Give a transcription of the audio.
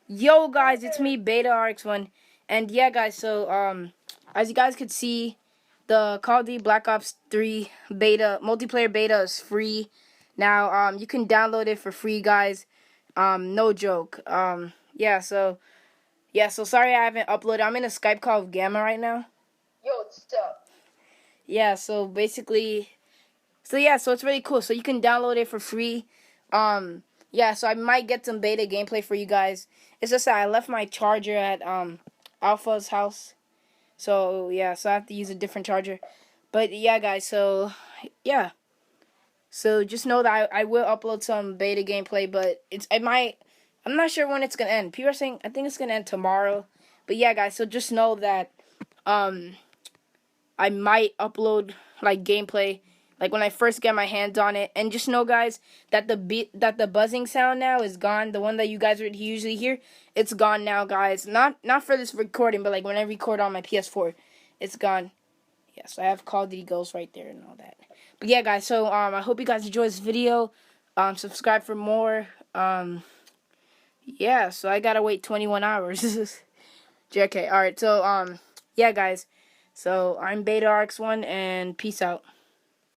Yo guys, it's me Beta RX1, and yeah guys, so as you guys could see, the Call of Duty Black Ops 3 beta multiplayer beta is free. Now you can download it for free, guys. No joke. So sorry I haven't uploaded. I'm in a Skype call with Gamma right now. Yo, what's up? Yeah, so it's really cool. So you can download it for free. So I might get some beta gameplay for you guys. It's just that I left my charger at Alpha's house. So yeah, so I have to use a different charger. But yeah, guys, so yeah. So just know that I will upload some beta gameplay, but I'm not sure when it's gonna end. People are saying I think it's gonna end tomorrow. But yeah, guys, so just know that um I might upload like gameplay like when I first get my hands on it, and just know guys that the buzzing sound now is gone. The one that you guys would usually hear, it's gone now, guys. Not for this recording, but like when I record on my ps4, it's gone. Yes, I have Call of Duty Ghosts right there and all that. But yeah, guys, so I hope you guys enjoy this video. Subscribe for more. Yeah, so I gotta wait 21 hours. JK. All right, so yeah, guys. So I'm Beta RX1, and peace out.